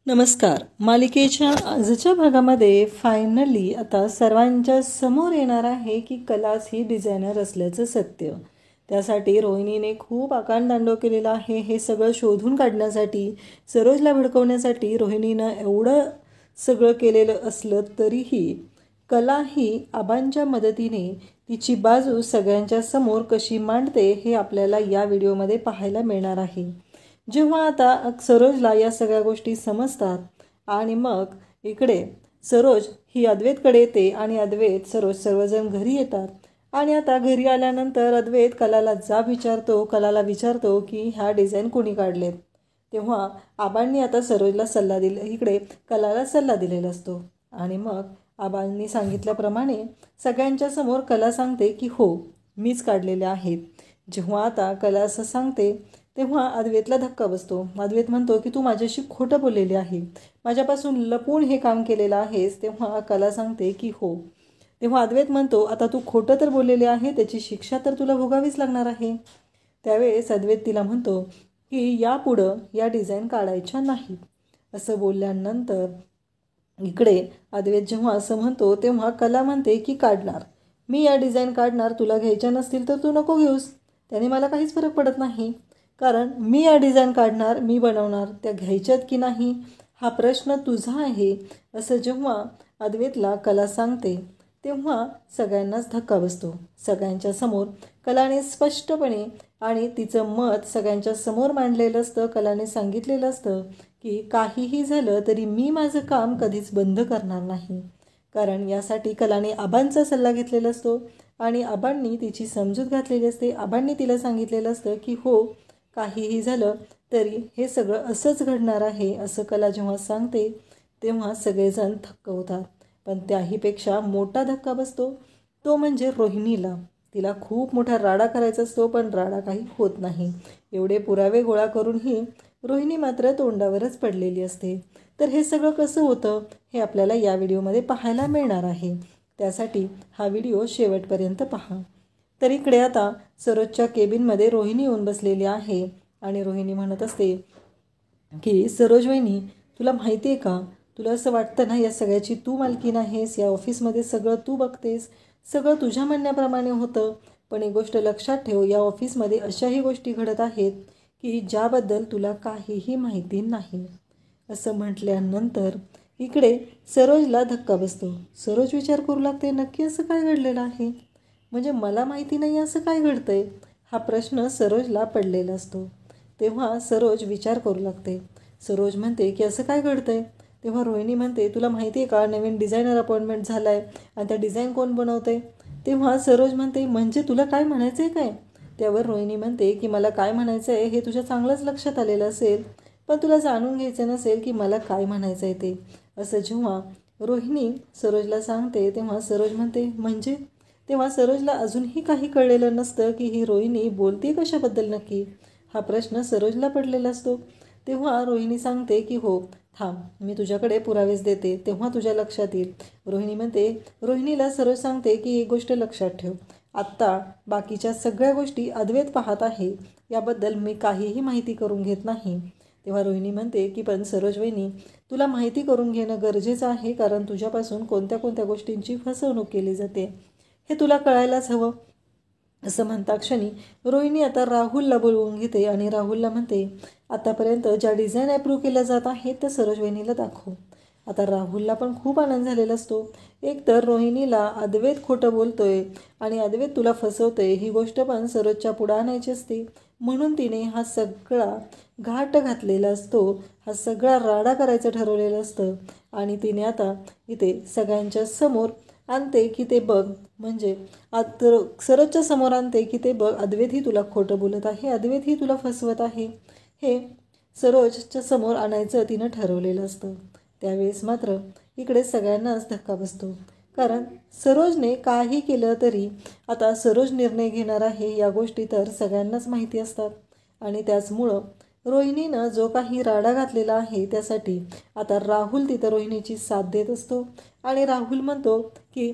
नमस्कार. मालिकेच्या आजच्या भागामध्ये फायनली आता सर्वांच्या समोर येणार आहे की कलाच ही डिझायनर असल्याचं सत्य. त्यासाठी रोहिणीने खूप आकांडतांडव केलेला आहे. हे सगळं शोधून काढण्यासाठी, सरोजला भडकवण्यासाठी रोहिणीनं एवढं सगळं केलेलं असलं तरीही कला ही आबांच्या मदतीने तिची बाजू सगळ्यांच्या समोर कशी मांडते हे आपल्याला या व्हिडिओमध्ये पाहायला मिळणार आहे. जेव्हा आता सरोजला या सगळ्या गोष्टी समजतात आणि मग इकडे सरोज ही अद्वैतकडे येते आणि अद्वैत सरोज सर्वजण घरी येतात. आणि आता घरी आल्यानंतर अद्वैत कलाला विचारतो की ह्या डिझाईन कोणी काढलेत. तेव्हा आबांनी आता सरोजला कलाला सल्ला दिलेला असतो. आणि मग आबांनी सांगितल्याप्रमाणे सगळ्यांच्या समोर कला सांगते की हो, मीच काढलेले आहेत. जेव्हा आता कला असं सांगते तेव्हा अद्वैतला धक्का बसतो. अद्वैत म्हणतो की तू माझ्याशी खोटं बोललेली आहे, माझ्यापासून लपून हे काम केलेलं आहेस. तेव्हा कला सांगते की हो. तेव्हा अद्वैत म्हणतो आता तू खोटं तर बोललेले आहे, त्याची शिक्षा तर तुला भोगावीच लागणार आहे. त्यावेळेस अद्वैत तिला म्हणतो की यापुढं या डिझाईन काढायच्या नाहीत. असं बोलल्यानंतर इकडे अद्वैत जेव्हा असं म्हणतो तेव्हा कला म्हणते की काढणार, मी या डिझाईन काढणार. तुला घ्यायच्या नसतील तर तू नको घेऊस, त्याने मला काहीच फरक पडत नाही. कारण मी या डिझाईन काढणार, मी बनवणार, त्या घ्यायच्यात की नाही हा प्रश्न तुझा आहे. असं जेव्हा अद्वैतला कला सांगते तेव्हा सगळ्यांनाच धक्का बसतो. सगळ्यांच्या समोर कलाने स्पष्टपणे आणि तिचं मत सगळ्यांच्या समोर मांडलेलं असतं. कलाने सांगितलेलं असतं की काहीही झालं तरी मी माझं काम कधीच बंद करणार नाही. कारण यासाठी कलाने आबांचा सल्ला घेतलेला असतो आणि आबांनी तिची समजूत घातलेली असते. आबांनी तिला सांगितलेलं असतं की हो, काहीही झालं तरी हे सगळं असंच घडणार आहे. असं कला जेव्हा सांगते तेव्हा सगळेजण थक्क होतात. पण त्याहीपेक्षा मोठा धक्का बसतो तो म्हणजे रोहिणीला. तिला खूप मोठा राडा करायचा असतो, पण राडा काही होत नाही. एवढे पुरावे गोळा करूनही रोहिणी मात्र तोंडावरच पडलेली असते. तर हे सगळं कसं होतं हे आपल्याला या व्हिडिओमध्ये पाहायला मिळणार आहे. त्यासाठी हा व्हिडिओ शेवटपर्यंत पहा. तर इकडे आता सरोजच्या केबिनमध्ये रोहिणी येऊन बसलेली आहे आणि रोहिणी म्हणत असते की सरोज वहिनी, तुला माहिती आहे का, तुला असं वाटतं ना या सगळ्याची तू मालकीण आहेस, या ऑफिसमध्ये सगळं तू बघतेस, सगळं तुझ्या म्हणण्याप्रमाणे होतं. पण एक गोष्ट लक्षात ठेव, या ऑफिसमध्ये अशाही गोष्टी घडत आहेत की ज्याबद्दल तुला काहीही माहिती नाही. असं म्हटल्यानंतर इकडे सरोजला धक्का बसतो. सरोज विचार करू लागते नक्की असं काय घडलेलं आहे, म्हणजे मला माहिती नाही असं काय घडतंय, हा प्रश्न सरोजला पडलेला असतो. तेव्हा सरोज विचार करू लागते. सरोज म्हणते की असं काय घडतंय. तेव्हा रोहिणी म्हणते तुला माहिती आहे का, नवीन डिझायनर अपॉइंटमेंट झाला आहे आणि त्या डिझाईन कोण बनवते. तेव्हा सरोज म्हणते म्हणजे तुला काय म्हणायचं आहे काय. त्यावर रोहिणी म्हणते की मला काय म्हणायचं आहे हे तुझ्या चांगलंच लक्षात आलेलं असेल, पण तुला जाणून घ्यायचं नसेल की मला काय म्हणायचं आहे ते. असं जेव्हा रोहिणी सरोजला सांगते तेव्हा सरोज म्हणते म्हणजे. तेव्हा सरोजला अजूनही काही कळलेलं नसतं की ही रोहिणी बोलते कशाबद्दल नक्की, हा प्रश्न सरोजला पडलेला असतो. तेव्हा रोहिणी सांगते की हो थांब, मी तुझ्याकडे पुरावेच देते तेव्हा तुझ्या लक्षात येईल. रोहिणीला सरोज सांगते की एक गोष्ट लक्षात ठेव, आत्ता बाकीच्या सगळ्या गोष्टी अद्वैत पाहत आहे, याबद्दल मी काहीही माहिती करून घेत नाही. तेव्हा रोहिणी म्हणते की पण सरोज वहिनी, तुला माहिती करून घेणं गरजेचं आहे, कारण तुझ्यापासून कोणत्या कोणत्या गोष्टींची फसवणूक केली जाते हे तुला कळायलाच हवं. असं म्हणता क्षणी रोहिणी आता राहुलला बोलवून घेते आणि राहुलला म्हणते आतापर्यंत ज्या डिझाईन अप्रूव्ह केल्या जात आहेत त्या सरोज वहिनीला दाखव. आता राहुलला पण खूप आनंद झालेला असतो. एकतर रोहिणीला अद्वैत खोटं बोलतोय आणि अद्वैत तुला फसवतोय ही गोष्ट पण सरोजच्या पुढं आणायची असते, म्हणून तिने हा सगळा घाट घातलेला असतो, हा सगळा राडा करायचं ठरवलेलं असतं. आणि तिने आता इथे सगळ्यांच्या समोर आणते की ते बघ, म्हणजे सरोजच्या समोर आणते की ते बघ अद्वैतही तुला खोटं बोलत आहे, अद्वैतही तुला फसवत आहे, हे सरोजच्या समोर आणायचं तिनं ठरवलेलं असतं. त्यावेळेस मात्र इकडे सगळ्यांनाच धक्का बसतो, कारण सरोजने काही केलं तरी आता सरोज निर्णय घेणार आहे या गोष्टी तर सगळ्यांनाच माहिती असतात. आणि त्याचमुळं रोहिणीनं जो काही राडा घातलेला आहे त्यासाठी आता राहुल तिथं रोहिणीची साथ देत असतो. आणि राहुल म्हणतो की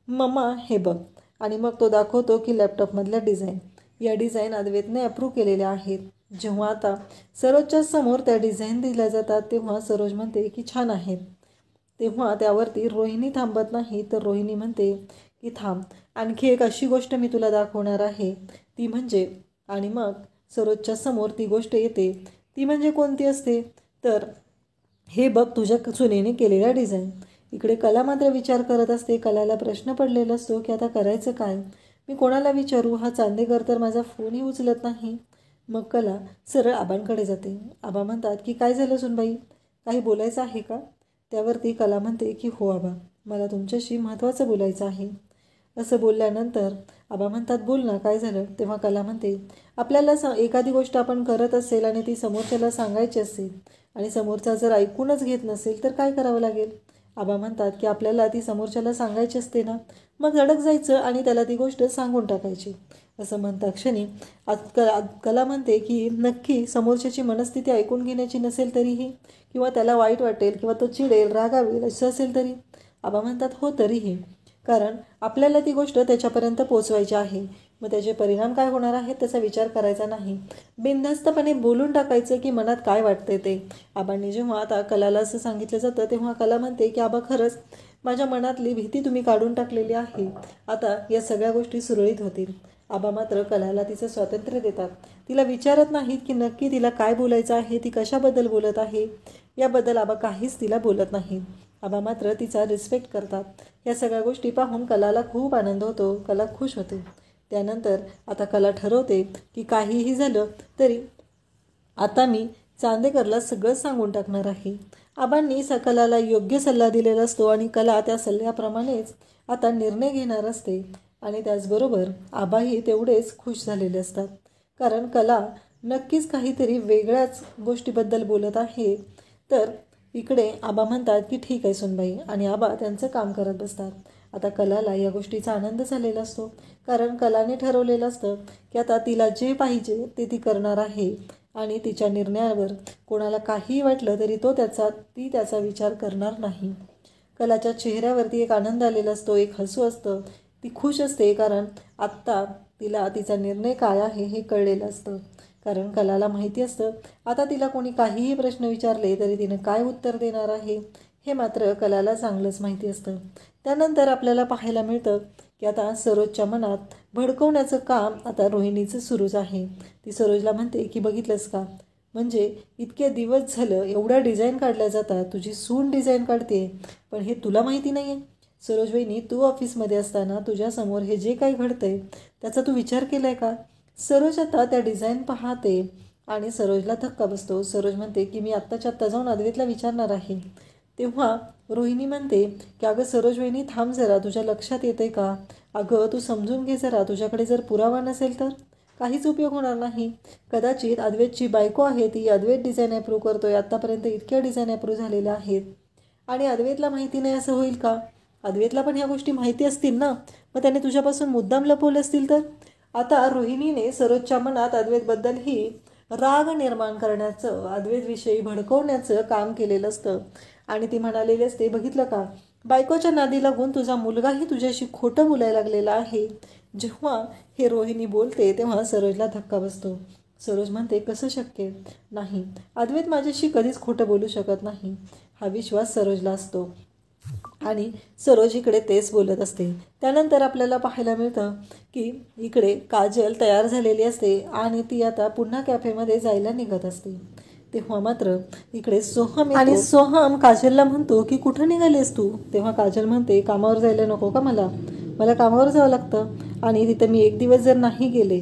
मम्मा हे बघ, आणि मग तो दाखवतो की लॅपटॉपमधल्या डिझाईन, या डिझाईन अद्वैतने अप्रूव्ह केलेल्या आहेत. जेव्हा आता सरोजच्या समोर त्या डिझाईन दिल्या जातात तेव्हा सरोज म्हणते की छान आहेत. तेव्हा त्यावरती रोहिणी थांबत नाही, तर रोहिणी म्हणते की थांब, आणखी एक अशी गोष्ट मी तुला दाखवणार आहे, ती म्हणजे, आणि मग सरोजच्या समोर ती गोष्ट येते. ती म्हणजे कोणती असते तर, हे बघ तुझ्या सुनेने केलेला डिझाईन. इकडे कला मात्र विचार करत असते. कलाला प्रश्न पडलेला असतो की आता करायचं काय, मी कोणाला विचारू, हा चांदेकर तर माझा फोनही उचलत नाही. मग कला सरळ आबांकडे जाते. आबा म्हणतात की काय झालं सुनबाई, काही बोलायचं आहे का. त्यावरती कला म्हणते की हो आबा, मला तुमच्याशी महत्त्वाचं बोलायचं आहे. असं बोलल्यानंतर आबा म्हणतात बोल ना, काय झालं. तेव्हा कला म्हणते आपल्याला एखादी गोष्ट आपण करत असेल आणि ती समोरच्याला सांगायची असेल आणि समोरचा जर ऐकूनच घेत नसेल तर काय करावं लागेल. आबा म्हणतात की आपल्याला ती समोरच्याला सांगायची असते ना, मग धडक जायचं आणि त्याला ती गोष्ट सांगून टाकायची. असं म्हणता क्षणी कला म्हणते की नक्की समोरच्याची मनस्थिती ऐकून घेण्याची नसेल तरीही, किंवा त्याला वाईट वाटेल किंवा तो चिडेल रागावेल असं असेल तरी. आबा म्हणतात हो तरीही, कारण आपल्याला ती गोष्ट त्याच्यापर्यंत पोचवायची आहे. मग त्याचे परिणाम काय होणार आहेत त्याचा विचार करायचा नाही, बिनधास्तपणे बोलून टाकायचं की मनात काय वाटते ते. आबांनी जेव्हा आता कलाला असं सांगितलं जातं तेव्हा कला म्हणते की आबा खरंच माझ्या मनातली भीती तुम्ही काढून टाकलेली आहे, आता या सगळ्या गोष्टी सुरळीत होतील. आबा मात्र कलाला तिचं स्वातंत्र्य देतात. तिला विचारत नाहीत की नक्की तिला काय बोलायचं आहे, ती कशाबद्दल बोलत आहे याबद्दल आबा काहीच तिला बोलत नाही. आबा मात्र तिचा रिस्पेक्ट करतात. या सगळ्या गोष्टी पाहून कलाला खूप आनंद होतो, कला खुश होते. त्यानंतर आता कला ठरवते की काहीही झालं तरी आता मी चांदेकरला सगळं सांगून टाकणार आहे. आबांनी कलाला योग्य सल्ला दिलेला असतो आणि कला त्या सल्ल्याप्रमाणेच आता निर्णय घेणार असते. आणि त्याचबरोबर आबाही तेवढेच खुश झालेले असतात, कारण कला नक्कीच काहीतरी वेगळ्याच गोष्टीबद्दल बोलत आहे. तर इकडे आबा म्हणतात की ठीक आहे सुनबाई, आणि आबा त्यांचं काम करत बसतात. आता कलाला या गोष्टीचा आनंद झालेला असतो, कारण कलाने ठरवलेलं असतं की आता तिला जे पाहिजे ते ती करणार आहे आणि तिच्या निर्णयावर कोणाला काहीही वाटलं तरी ती त्याचा विचार करणार नाही. कलाच्या चेहऱ्यावरती एक आनंद आलेला असतो, एक हसू असतं. ती खुश असते कारण आत्ता तिला तिचा निर्णय काय आहे हे कळलेलं असतं. कारण कलाला माहिती असतं आता तिला कोणी काहीही प्रश्न विचारले तरी तिनं काय उत्तर देणार आहे, हे मात्र कलाला चांगलंच माहिती असतं. त्यानंतर आपल्याला पाहायला मिळतं की आता सरोजच्या मनात भडकवण्याचं काम आता रोहिणीचं सुरूच आहे. ती सरोजला म्हणते की बघितलंस का, म्हणजे इतके दिवस झालं एवढ्या डिझाईन काढल्या जातात, तुझी सून डिझाईन काढते पण हे तुला माहिती नाही आहे. सरोज वहिनी, तू ऑफिसमध्ये असताना तुझ्यासमोर हे जे काही घडतंय त्याचा तू विचार केला आहे का. सरोज आता त्या डिझाईन पाहते आणि सरोजला धक्का बसतो. सरोज म्हणते की मी आत्ताच्या आत्ता जाऊन अद्वैतला विचारणार आहे. तेव्हा रोहिणी म्हणते की अगं सरोज वहिनी थांब जरा, तुझ्या लक्षात येते का, अगं तू समजून घे जरा, तुझ्याकडे जर पुरावा नसेल तर काहीच उपयोग होणार नाही. कदाचित अद्वैतची बायको आहे ती अद्वैत डिझाईन अप्रूव्ह करतोय, आत्तापर्यंत इतक्या डिझाईन अप्रूव्ह झालेल्या आहेत आणि अद्वैतला माहिती नाही असं होईल का. अद्वैतला पण ह्या गोष्टी माहिती असतील ना, मग त्याने तुझ्यापासून मुद्दाम लपवले असतील तर. आता रोहिणीने सरोजच्या मनात अद्वैतबद्दलही राग निर्माण करण्याचं, अद्वैतविषयी भडकवण्याचं काम केलेलं असतं आणि ती म्हणालेली असते बघितलं का, बायकोच्या नादी लागून तुझा मुलगाही तुझ्याशी खोटं बोलायला लागलेला आहे. जेव्हा हे रोहिणी बोलते तेव्हा सरोजला धक्का बसतो. सरोज म्हणते कसं शक्य नाही, अद्वैत माझ्याशी कधीच खोटं बोलू शकत नाही, हा विश्वास सरोजला असतो आणि सरोज इकडे तेच बोलत असते. त्यानंतर आपल्याला पाहायला मिळतं की इकडे काजल तयार झालेली असते आणि ती आता पुन्हा कॅफेमध्ये जायला निघत असते. तेव्हा मात्र इकडे सोहम आणि सोहम काजलला म्हणतो की कुठं निघालीस तू. तेव्हा काजल म्हणते कामावर जायला नको का, मला कामावर जावं लागतं आणि तिथं मी एक दिवस जर नाही गेले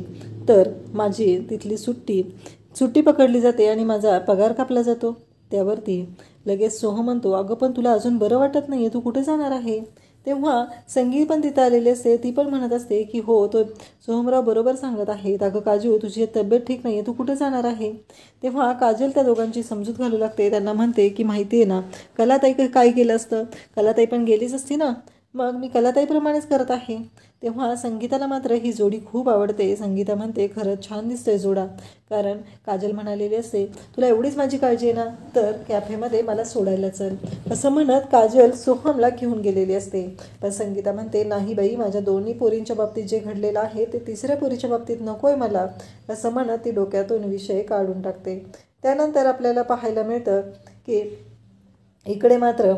तर माझी तिथली सुट्टी पकडली जाते आणि माझा पगार कापला जातो. त्यावरती लगेच सोहम म्हणतो अगं पण तुला अजून बरं वाटत नाही आहे, तू कुठे जाणार आहे. तेव्हा संगीत पण तिथं आलेली असते, ती पण म्हणत असते की हो तो सोहमराव बरोबर सांगत आहेत, अगं काजू तुझी तब्येत ठीक नाही आहे, तू कुठे जाणार आहे. तेव्हा काजल त्या दोघांची समजूत घालू लागते. त्यांना म्हणते की माहिती आहे ना कलाताई काय केलं असतं, कलाताई पण गेलीच असती ना, मग मी कलाताईप्रमाणेच करत आहे. तेव्हा संगीताला मात्र ही जोडी खूप आवडते. संगीता म्हणते, खरंच छान दिसतोय जोडा. कारण काजल म्हणालेली असते, तुला एवढीच माझी काळजी आहे ना, तर कॅफेमध्ये मला सोडायला चल, असं म्हणत काजल सोहमला घेऊन गेलेली असते. पण संगीता म्हणते, नाही बाई, माझ्या दोन्ही पोरींच्या बाबतीत जे घडलेलं आहे ते तिसऱ्या पोरीच्या बाबतीत नको आहे मला, असं म्हणत ती डोक्यातून विषय काढून टाकते. त्यानंतर आपल्याला पाहायला मिळतं की इकडे मात्र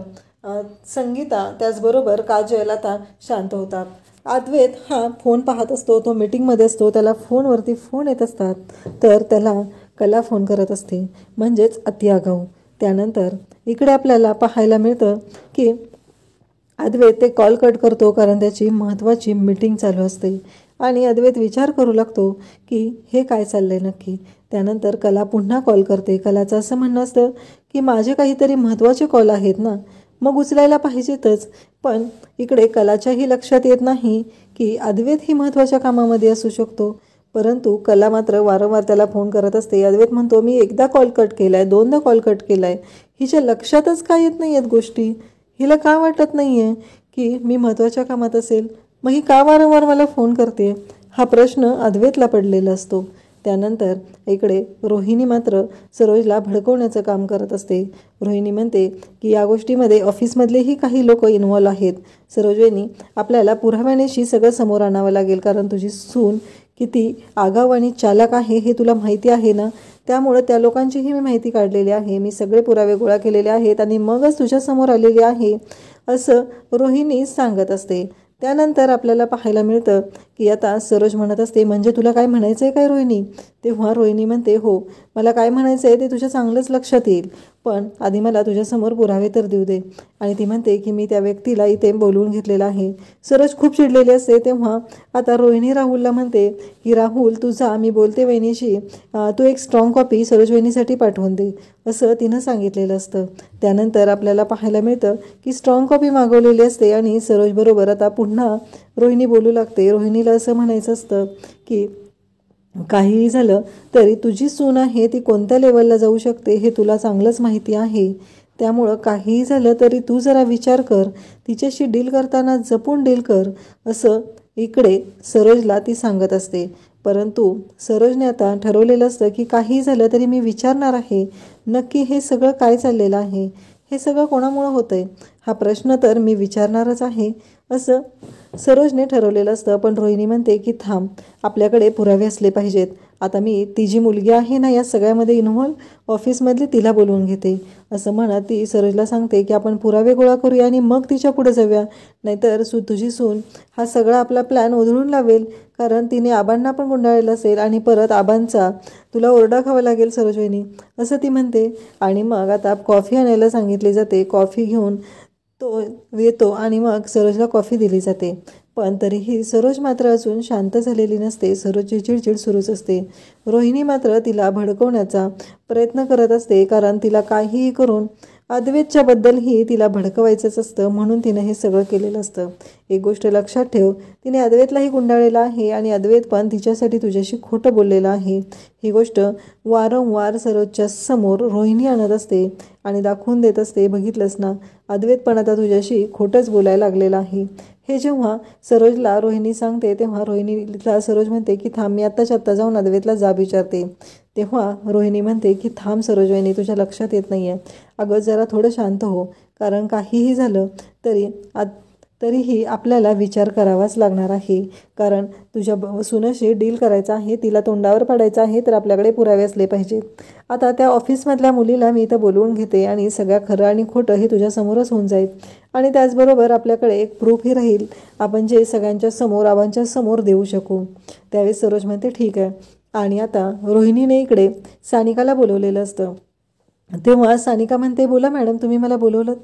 संगीता त्याचबरोबर काजल आता शांत होतात. अद्वैत हा फोन पाहत असतो, तो मीटिंगमध्ये असतो, त्याला फोनवरती फोन येत असतात. तर त्याला कला फोन करत असते, म्हणजेच अति आगाऊ. त्यानंतर इकडे आपल्याला पाहायला मिळतं की अद्वैत ते कॉल कट करतो, कारण त्याची महत्त्वाची मीटिंग चालू असते. आणि अद्वैत विचार करू लागतो की हे काय चाललंय नक्की. त्यानंतर कला पुन्हा कॉल करते. कलाचं असं म्हणणं असतं की माझे काहीतरी महत्त्वाचे कॉल आहेत ना, मग उचलायला पाहिजेतच. पण इकडे कलाच्याही लक्षात येत नाही की अद्वैत ही महत्त्वाच्या कामामध्ये असू शकतो. परंतु कला मात्र वारंवार त्याला फोन करत असते. अद्वैत म्हणतो, मी एकदा कॉल कट केला आहे, दोनदा कॉल कट केला आहे, हिच्या लक्षातच काय येत नाही आहेत गोष्टी. हिला का वाटत नाही आहे की मी महत्त्वाच्या कामात असेल, मग ही का वारंवार मला फोन करते, हा प्रश्न अद्वैतला पडलेला असतो. त्यानंतर इकडे रोहिणी मात्र सरोजला भडकवण्याचं काम करत असते. रोहिणी म्हणते की या गोष्टीमध्ये ऑफिसमधलेही काही लोक इन्व्हॉल्व आहेत. सरोजवेनी, आपल्याला पुराव्यानेशी सगळं समोर आणावं लागेल, कारण तुझी सून किती आगाऊ आणि चालाक आहे हे तुला माहिती आहे ना. त्यामुळं त्या लोकांचीही मी माहिती काढलेली आहे, मी सगळे पुरावे गोळा केलेले आहेत आणि मगच तुझ्यासमोर आलेले आहे, असं रोहिणी सांगत असते. त्यानंतर आपल्याला पाहायला मिळतं की आता सरोज म्हणत असते, म्हणजे तुला काय म्हणायचं आहे काय रोहिणी. तेव्हा रोहिणी म्हणते, हो, मला काय म्हणायचं आहे ते तुझ्या चांगलंच लक्षात येईल, पण आधी मला तुझ्यासमोर पुरावे तर देऊ दे. आणि ती म्हणते की मी त्या व्यक्तीला इथे बोलवून घेतलेलं आहे. सरोज खूप चिडलेली असते. तेव्हा आता रोहिणी राहुलला म्हणते की राहुल, तुझा मी बोलते वहिनीशी, तू एक स्ट्रॉंग कॉपी सरोज वहिनीसाठी पाठवून दे, असं तिनं सांगितलेलं असतं. त्यानंतर आपल्याला पाहायला मिळतं की स्ट्रॉंग कॉपी मागवलेली असते आणि सरोजबरोबर आता पुन्हा रोहिणी बोलू लागते. रोहिणीला असं म्हणायचं असतं की काहीही झालं तरी तुझी सून आहे ती कोणत्या लेवलला जाऊ शकते हे तुला चांगलंच माहिती आहे. त्यामुळं काहीही झालं तरी तू जरा विचार कर, तिच्याशी डील करताना जपून डील कर, असं इकडे सरोजला ती सांगत असते. परंतु सरोजने आता ठरवलेलं असतं की काहीही झालं तरी मी विचारणार आहे नक्की हे सगळं काय चाललेलं आहे, हे सगळं कोणामुळं होतं आहे, हा प्रश्न तर मी विचारणारच आहे, असं सरोजने ठरवलेलं असतं. पण रोहिणी म्हणते की थांब, आपल्याकडे पुरावे असले पाहिजेत. आता मी ती जी मुलगी आहे ना या सगळ्यामध्ये इन्व्हॉल्व, ऑफिसमधली, तिला बोलवून घेते, असं म्हणत ती सरोजला सांगते की आपण पुरावे गोळा करूया आणि मग तिच्या पुढे जाऊया, नाहीतर तुझी सून हा सगळा आपला प्लॅन उधळून लावेल, कारण तिने आबांना पण गुंडाळलेलं असेल आणि परत आबांचा तुला ओरडा खावा लागेल सरोजवेनी, असं ती म्हणते. आणि मग आता कॉफी आणायला सांगितली जाते. कॉफी घेऊन तो येतो आणि मग सरोजला कॉफी दिली जाते. पण तरीही सरोज मात्र अजून शांत झालेली नसते. सरोजची चिडचिड सुरूच असते. रोहिणी मात्र तिला भडकवण्याचा प्रयत्न करत असते, कारण तिला काहीही करून अद्वैतच्याबद्दलही तिला भडकवायचंच असतं, म्हणून तिनं हे सगळं केलेलं असतं. एक गोष्ट लक्षात ठेव, तिने अद्वैतलाही गुंडाळलेलं आहे आणि अद्वैत पण तिच्यासाठी तुझ्याशी खोटं बोललेलं आहे. ही गोष्ट वारंवार सरोजच्या समोर रोहिणी आणत असते आणि दाखवून देत असते, बघितलंस ना, अद्वैत पण आता तुझ्याशी खोटंच बोलायला लागलेलं आहे. हे जेव्हा सरोजला रोहिणी सांगते तेव्हा रोहिणीला सरोज म्हणते की थांब, मी आत्ताच्या आत्ता जाऊन अद्वैतला जाब विचारते. तेव्हा रोहिणी म्हणते की थांब सरोज वहिनी, तुझ्या लक्षात येत नाही आहे, अगं जरा थोडं शांत हो, कारण काहीही झालं तरीही आपल्याला विचार करावाच लागणार आहे, कारण तुझ्या सुनेशी डील करायचं आहे, तिला तोंडावर पाडायचं आहे, तर आपल्याकडे पुरावे असले पाहिजेत. आता त्या ऑफिसमधल्या मुलीला मी इथं बोलवून घेते आणि सगळ्या खरं आणि खोटं हे तुझ्यासमोरच होऊन जाईल आणि त्याचबरोबर आपल्याकडे एक प्रूफही राहील, आपण जे सगळ्यांच्या समोर आबांच्या समोर देऊ शकू. त्यावेळेस सरोज म्हणते ठीक आहे. आणि आता रोहिणीने इकडे सानिकाला बोलवलेलं असतं. तेव्हा सानिका म्हणते, बोला मॅडम, तुम्ही मला बोलवलं.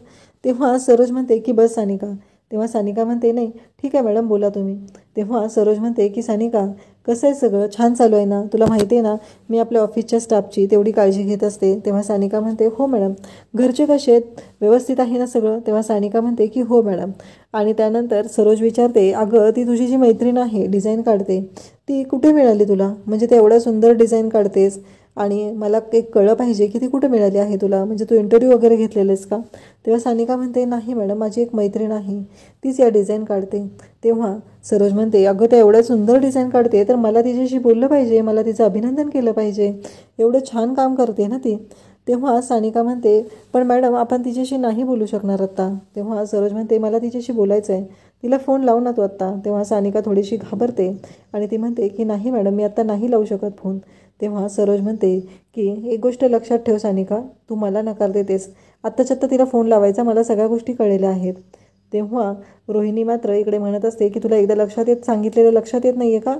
तेव्हा सरोज म्हणते की बस सानिका. तेव्हा सानिका म्हणते, नाही ठीक आहे मॅडम, बोला तुम्ही. तेव्हा सरोज म्हणते की सानिका, कसं आहे, सगळं छान चालू आहे ना, तुला माहिती आहे ना मी आपल्या ऑफिसच्या स्टाफची तेवढी काळजी घेत असते. तेव्हा सानिका म्हणते, हो मॅडम. घरचे कसे आहेत, व्यवस्थित आहे ना सगळं. तेव्हा सानिका म्हणते की हो मॅडम. आणि त्यानंतर सरोज विचारते, अगं ती तुझी जी मैत्रीण आहे डिझाईन काढते, ती कुठे मिळाली तुला, म्हणजे ते एवढं सुंदर डिझाईन काढतेस आणि मला एक कळलं पाहिजे की ती कुठे मिळाली आहे तुला, म्हणजे तू इंटरव्ह्यू वगैरे घेतलेलेस का? तेव्हा सानिका म्हणते नाही मॅडम, माझी एक मैत्रीण आहे, तीच या डिझाईन काढते. तेव्हा सरोज म्हणते अगं त्या एवढ्या सुंदर डिझाईन काढते तर मला तिच्याशी बोललं पाहिजे, मला तिचं अभिनंदन केलं पाहिजे, एवढं छान काम करते ना ती. तेव्हा सानिका म्हणते पण मॅडम आपण तिच्याशी नाही बोलू शकणार आत्ता. तेव्हा सरोज म्हणते मला तिच्याशी बोलायचं आहे, तिला फोन लाव ना तू आत्ता. तेव्हा सानिका थोडीशी घाबरते आणि ती म्हणते की नाही मॅडम, मी आत्ता नाही लावू शकत फोन. तेव्हा सरोज म्हणते की एक गोष्ट लक्षात ठेव सानिका, तू मला नकार देतेस, आत्ताच्या आत्ता तिला फोन लावायचा, मला सगळ्या गोष्टी कळलेल्या आहेत. तेव्हा रोहिणी मात्र इकडे म्हणत असते की तुला एकदा सांगितलेलं लक्षात येत नाही आहे का?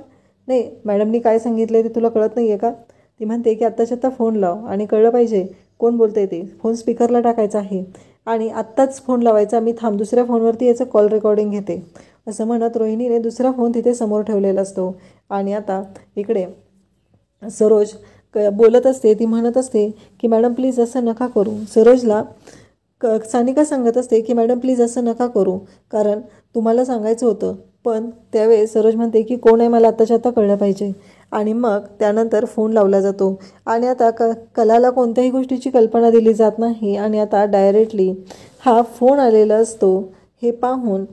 नाही, मॅडमनी काय सांगितलं ते तुला कळत नाही आहे का? ती म्हणते की आत्ताच्या आत्ता फोन लाव आणि कळलं पाहिजे कोण बोलतंय ते, फोन स्पीकरला टाकायचा आहे आणि आत्ताच फोन लावायचा, मी दुसऱ्या फोनवरती याचं कॉल रेकॉर्डिंग घेते. असं म्हणत रोहिणीने दुसरा फोन तिथे समोर ठेवलेला असतो. आणि आता इकडे सरोज बोलत असते, ती म्हणत असते की मॅडम प्लीज असं नका करू. सरोजला सानिका सांगत असते की मॅडम प्लीज असं नका करू, कारण तुम्हाला सांगायचं होतं. पण त्यावेळेस सरोज म्हणते की कोण आहे मला आत्ताच्या आत्ता कळलं पाहिजे. आणि मग त्यानंतर फोन लावला जातो आणि आता कलाला कोणत्याही गोष्टीची कल्पना दिली जात नाही आणि आता डायरेक्टली हा फोन आलेला असतो. हे पाहून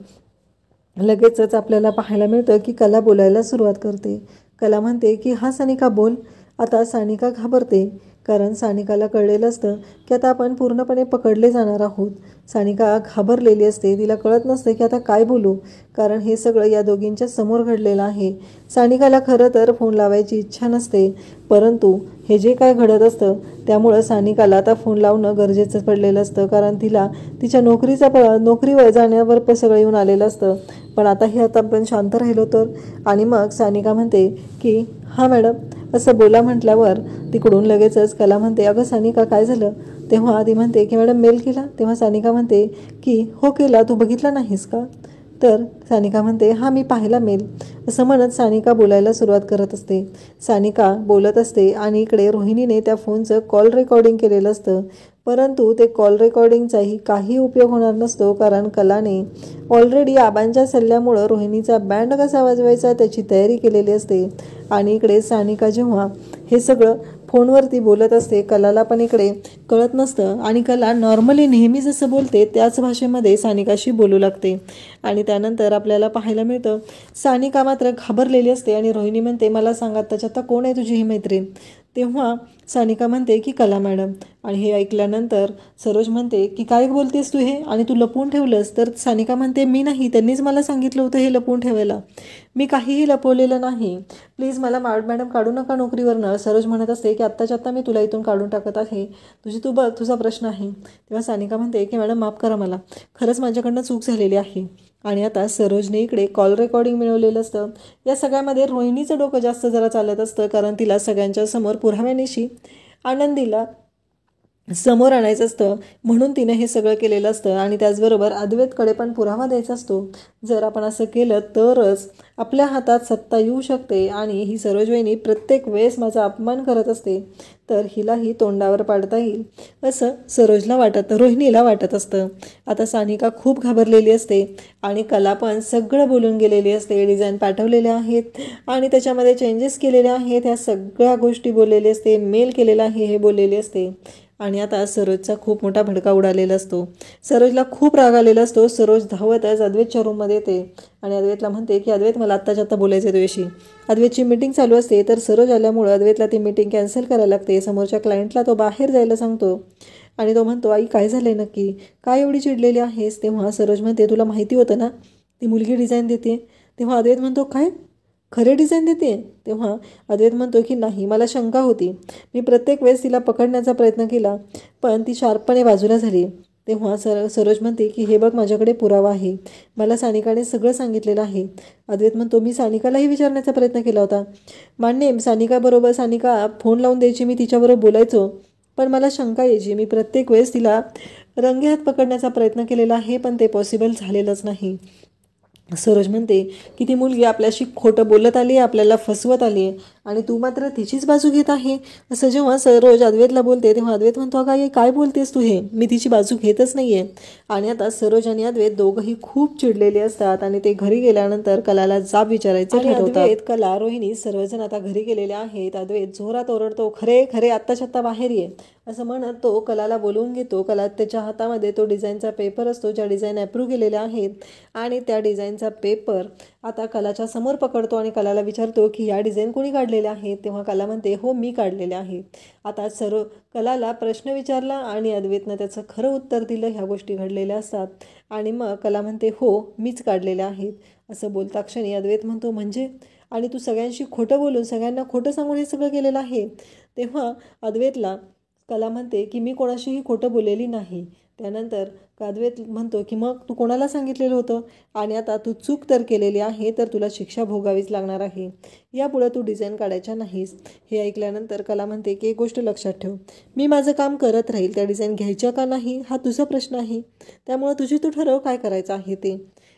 लगेचच आपल्याला पाहायला मिळतं की कला बोलायला सुरुवात करते. कला म्हणते की हा सानिका बोल. आता सानिका घाबरते, कारण सानिकाला कळलेलं असतं की आता आपण पूर्णपणे पकडले जाणार आहोत. सानिका घाबरलेली असते, तिला कळत नसते की आता काय बोलू, कारण हे सगळं या दोघींच्या समोर घडलेलं आहे. सानिकाला खरं तर फोन लावायची इच्छा नसते, परंतु हे जे काय घडत असतं त्यामुळं सानिकाला आता फोन लावणं गरजेचं पडलेलं असतं, कारण तिला तिच्या नोकरीवर जाण्यावर सगळं येऊन आलेलं असतं. पण आता आपण शांत राहिलो तर. आणि मग सानिका म्हणते की हां मॅडम असं बोला म्हटल्यावर तिकडून लगेचच कला म्हणते अगं सानिका काय झालं? तेव्हा ती म्हणते की मॅडम मेल केला. तेव्हा सानिका म्हणते की हो केला, तू बघितला नाहीस का? तर सानिका म्हणते हां मी पाहिला मेल. असं म्हणत सानिका बोलायला सुरुवात करत असते. सानिका बोलत असते आणि इकडे रोहिणीने त्या फोनचं कॉल रेकॉर्डिंग केलेलं असतं, परंतु ते कॉल रेकॉर्डिंगचाही काही उपयोग होणार नसतो, कारण कलाने ऑलरेडी आबांच्या सल्ल्यामुळं रोहिणीचा बँड कसा वाजवायचा त्याची तयारी केलेली असते. आणि इकडे सानिका जेव्हा हे सगळं फोनवरती बोलत असते, कलाला पण इकडे कळत नसतं आणि कला नॉर्मली नेहमी जसं बोलते त्याच भाषेमध्ये सानिकाशी बोलू लागते. आणि त्यानंतर आपल्याला पाहायला मिळतं सानिका मात्र घाबरलेली असते आणि रोहिणी म्हणते मला सांगा त्याच्यात आता कोण आहे तुझी ही मैत्रीण? तेव्हा सानिका म्हणते की कला मॅडम. आणि हे ऐकल्यानंतर सरोज म्हणते की काय बोलतेस तू हे, आणि तू लपवून ठेवलंस? तर सानिका म्हणते मी नाही, त्यांनीच मला सांगितलं होतं हे लपवून ठेवायला, मी काहीही लपवलेलं नाही, प्लीज मला मॅडम काढू नका नोकरीवरनं. सरोज म्हणत असते की आत्ताच्या आत्ता मी तुला इथून काढून टाकत आहे, तू बघ तुझा प्रश्न आहे. तेव्हा सानिका म्हणते की मॅडम माफ करा, मला खरंच माझ्याकडनं चूक झालेली आहे. आणि आता सरोजने इकडे कॉल रेकॉर्डिंग मिळवलेलं असतं. या सगळ्यामध्ये रोहिणीचं डोकं जास्त जरा चालत असतं, कारण तिला सगळ्यांच्या समोर पुराव्यानिशी आनंदीला समोर आणायचं असतं, म्हणून तिने हे सगळं केलेलं असतं. आणि त्याचबरोबर अद्वैतकडे पण पुरावा द्यायचा असतो. जर आपण असं केलं तरच आपल्या हातात सत्ता येऊ शकते. आणि ही सरोजवहिनी प्रत्येक वेळेस माझा अपमान करत असते, तर हिलाही तोंडावर पाडता येईल असं रोहिणीला वाटत असतं. आता सानिका खूप घाबरलेली असते आणि कला पण सगळं बोलून गेलेली असते. डिझाईन पाठवलेल्या आहेत आणि त्याच्यामध्ये चेंजेस केलेले आहेत, ह्या सगळ्या गोष्टी बोललेली असते, मेल केलेला आहे हे बोललेली असते. आणि आता सरोजचा खूप मोठा भडका उडालेला असतो. सरोजला खूप राग आलेला असतो. सरोज धावतच अद्वैतच्या रूममध्ये येते आणि अद्वैतला म्हणते की अद्वैत मला आत्ताच्या आत्ता बोलायचं आहे तुझ्याशी. अद्वैतची मीटिंग चालू असते, तर सरोज आल्यामुळं अद्वैतला ती मीटिंग कॅन्सल करायला लागते. समोरच्या क्लायंटला तो बाहेर जायला सांगतो आणि तो म्हणतो आई काय झालं आहे नक्की, काय एवढी चिडलेली आहेस? तेव्हा सरोज म्हणते तुला माहिती होतं ना ती मुलगी डिझाईन देते? तेव्हा अद्वैत म्हणतो काय खरे डिझाईन देते? तेव्हा अद्वैत म्हणतो की नाही, मला शंका होती, मी प्रत्येक वेळेस तिला पकडण्याचा प्रयत्न केला पण ती शार्पपणे बाजूला झाली. तेव्हा सरोज म्हणते की हे बघ माझ्याकडे पुरावा आहे, मला सानिकाने सगळं सांगितलेलं आहे. अद्वैत म्हणतो मी सानिकालाही विचारण्याचा प्रयत्न केला होता, मान्य सानिका फोन लावून द्यायची, मी तिच्याबरोबर बोलायचो, पण मला शंका यायची, मी प्रत्येक वेळेस तिला रंगेहात पकडण्याचा प्रयत्न केलेला आहे पण ते पॉसिबल झालेलंच नाही. सरोज म्हणते की ती मुलगी आपल्याशी खोटं बोलत आली, आपल्याला फसवत आली आणि तू मात्र तिचीच बाजू घेत आहे. असं जेव्हा सरोज अद्वैतला बोलते तेव्हा अद्वैत म्हणतो, अगं आई काय बोलतेस तू, हे मी तिची बाजू घेतच नाही आहे. आणि आता सरोज आणि अद्वैत दोघंही खूप चिडलेले असतात आणि ते घरी गेल्यानंतर कलाला जाब विचारायचं ठरवतात. अद्वैत, कला, रोहिणी सर्वजण आता घरी गेलेले आहेत. अद्वैत जोरात ओरडतो, खरे खरे आत्ताच्या आत्ता बाहेर ये, असं म्हणत तो कलाला बोलवून घेतो. कला त्याच्या हातामध्ये तो डिझाईनचा पेपर असतो ज्या डिझाईन अप्रूव्ह केलेल्या आहेत आणि त्या डिझाईनचा पेपर आता कलाच्या समोर पकडतो आणि कलाला विचारतो की या डिझाईन कोणी काढलेल्या आहेत. तेव्हा कला म्हणते, हो मी काढलेल्या आहेत. आता कलाला प्रश्न विचारला आणि अद्वैतनं त्याचं खरं उत्तर दिलं. ह्या गोष्टी घडलेल्या असतात आणि मग कला म्हणते, हो मीच काढलेल्या आहेत. असं बोलता क्षणी अद्वैत म्हणतो, म्हणजे, आणि तू सगळ्यांशी खोटं बोलून सगळ्यांना खोटं सांगून हे सगळं केलेलं आहे. तेव्हा अद्वैतला कला म्हणते की मी कोणाशीही खोटं बोललेली नाही. त्यानंतर अद्वैत म्हणतो की मग तू कोणाला सांगितलेलं होतं, आणि आता तू चूक तर केलेली आहे तर तुला शिक्षा भोगावीच लागणार आहे. यापुढं तू डिझाईन काढायच्या नाहीस. हे ऐकल्यानंतर कला म्हणते की एक गोष्ट लक्षात ठेव, मी माझं काम करत राहील. त्या डिझाईन घ्यायच्या का नाही हा तुझा प्रश्न आहे, त्यामुळं तू ठरव काय करायचं आहे ते.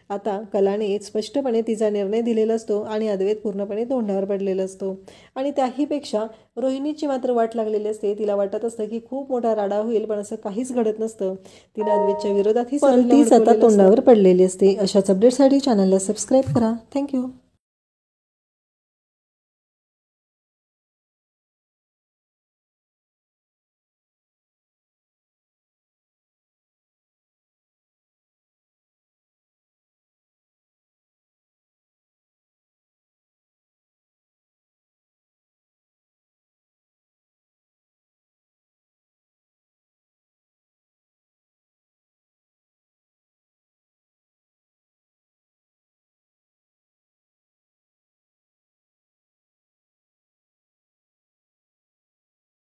आता कलाने स्पष्टपणे तिचा निर्णय दिलेला असतो आणि अद्वैत पूर्णपणे तोंडावर पडलेला असतो. आणि त्याहीपेक्षा रोहिणीची मात्र वाट लागलेली असते. तिला वाटत असतं की खूप मोठा राडा होईल, पण असं काहीच घडत नसतं. तिने अद्वैतच्या विरोधातही तीच आता तोंडावर पडलेली असते. अशाच अपडेटसाठी चॅनलला सबस्क्राईब करा. थँक्यू.